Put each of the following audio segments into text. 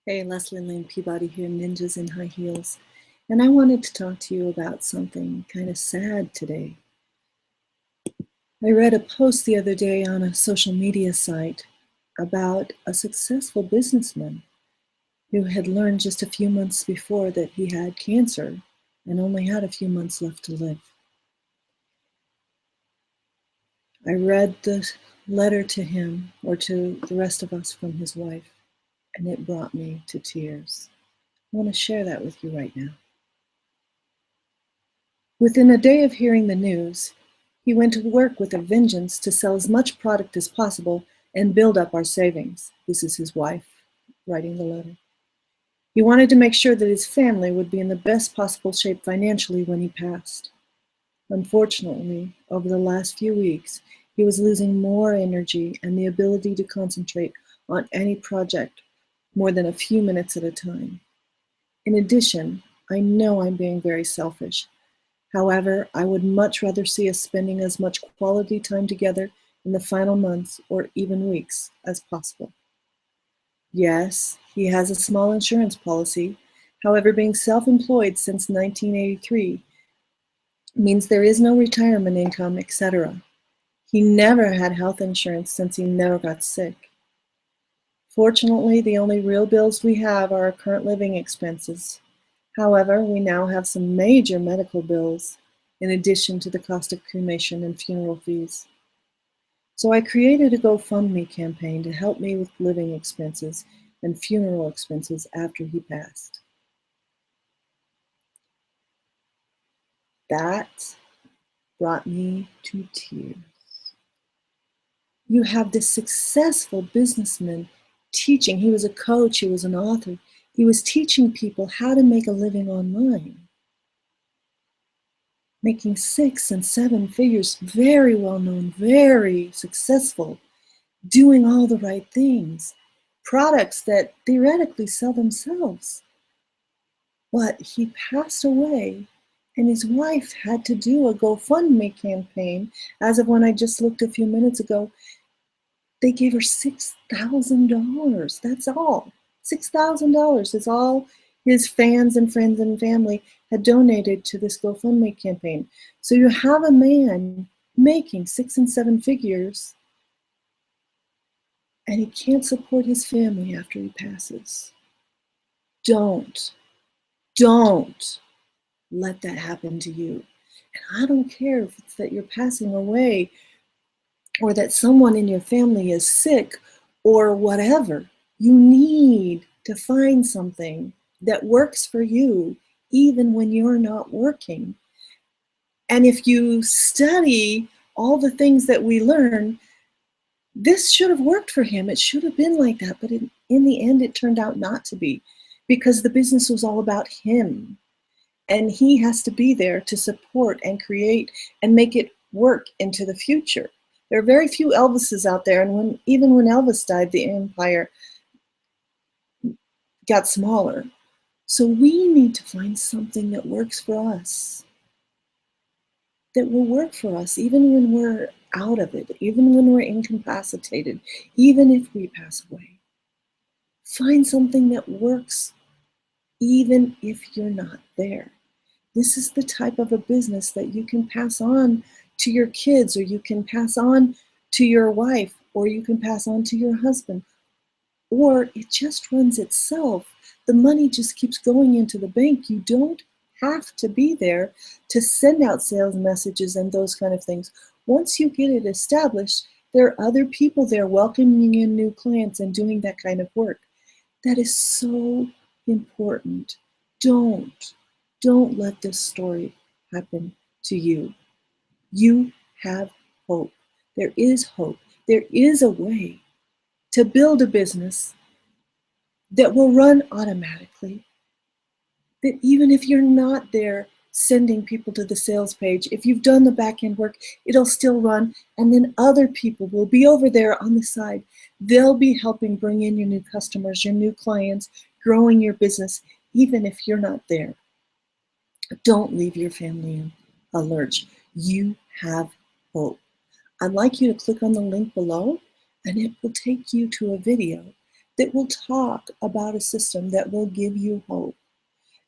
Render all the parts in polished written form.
Hey, Leslie Lane Peabody here, Ninjas in High Heels. And I wanted to talk to you about something kind of sad today. I read a post the other day on a social media site about a successful businessman who had learned just a few months before that he had cancer and only had a few months left to live. I read the letter to him, or to the rest of us, from his wife, and it brought me to tears. I want to share that with you right now. Within a day of hearing the news, he went to work with a vengeance to sell as much product as possible and build up our savings. This is his wife writing the letter. He wanted to make sure that his family would be in the best possible shape financially when he passed. Unfortunately, over the last few weeks, he was losing more energy and the ability to concentrate on any project more than a few minutes at a time. In addition, I know I'm being very selfish. However, I would much rather see us spending as much quality time together in the final months or even weeks as possible. Yes, he has a small insurance policy. However, being self-employed since 1983 means there is no retirement income, etc. He never had health insurance since he never got sick. Fortunately, the only real bills we have are our current living expenses. However, we now have some major medical bills, in addition to the cost of cremation and funeral fees. So I created a GoFundMe campaign to help me with living expenses and funeral expenses after he passed. That brought me to tears. You have this successful businessman teaching. He was a coach, he was an author. He was teaching people how to make a living online. Making 6 and 7 figures, very well known, very successful, doing all the right things, products that theoretically sell themselves. But he passed away, and his wife had to do a GoFundMe campaign. As of when I just looked a few minutes ago, they gave her $6,000. That's all. $6,000 is all his fans and friends and family had donated to this GoFundMe campaign. So you have a man making 6 and 7 figures, and he can't support his family after he passes. Don't let that happen to you. And I don't care if it's that you're passing away or that someone in your family is sick or whatever. You need to find something that works for you even when you're not working. And if you study all the things that we learn, this should have worked for him. It should have been like that, but in the end, it turned out not to be, because the business was all about him. And he has to be there to support and create and make it work into the future. There are very few Elvises out there, and even when Elvis died, the empire got smaller. So we need to find something that works for us, that will work for us even when we're out of it, even when we're incapacitated, even if we pass away. Find something that works even if you're not there. This is the type of a business that you can pass on to your kids, or you can pass on to your wife, or you can pass on to your husband, or it just runs itself. The money just keeps going into the bank. You don't have to be there to send out sales messages and those kind of things. Once you get it established, there are other people there welcoming in new clients and doing that kind of work. That is so important. Don't let this story happen to you. You have hope. There is hope. There is a way to build a business that will run automatically. That even if you're not there sending people to the sales page, if you've done the back end work, it'll still run. And then other people will be over there on the side. They'll be helping bring in your new customers, your new clients, growing your business, even if you're not there. Don't leave your family in a lurch. You have hope. I'd like you to click on the link below, and it will take you to a video that will talk about a system that will give you hope,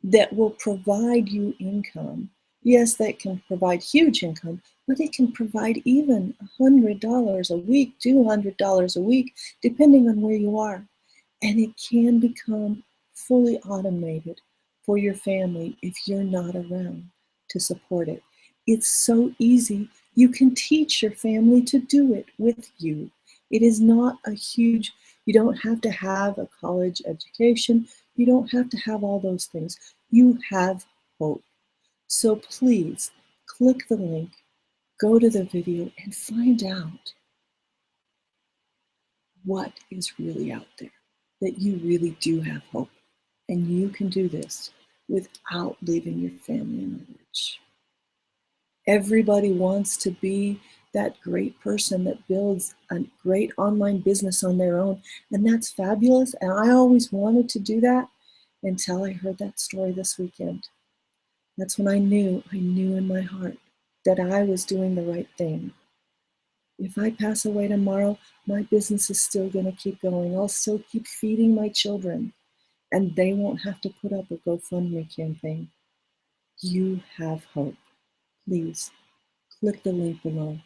that will provide you income. Yes, that can provide huge income, but it can provide even $100 a week, $200 a week, depending on where you are. And it can become fully automated for your family if you're not around to support it. It's so easy. You can teach your family to do it with you. It is not a huge, you don't have to have a college education. You don't have to have all those things. You have hope. So please click the link, go to the video, and find out what is really out there, that you really do have hope. And you can do this without leaving your family in the lurch. Everybody wants to be that great person that builds a great online business on their own. And that's fabulous. And I always wanted to do that until I heard that story this weekend. That's when I knew in my heart that I was doing the right thing. If I pass away tomorrow, my business is still going to keep going. I'll still keep feeding my children, and they won't have to put up a GoFundMe campaign. You have hope. Please click the link below.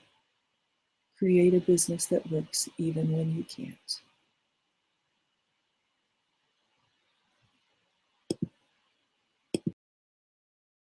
Create a business that works even when you can't.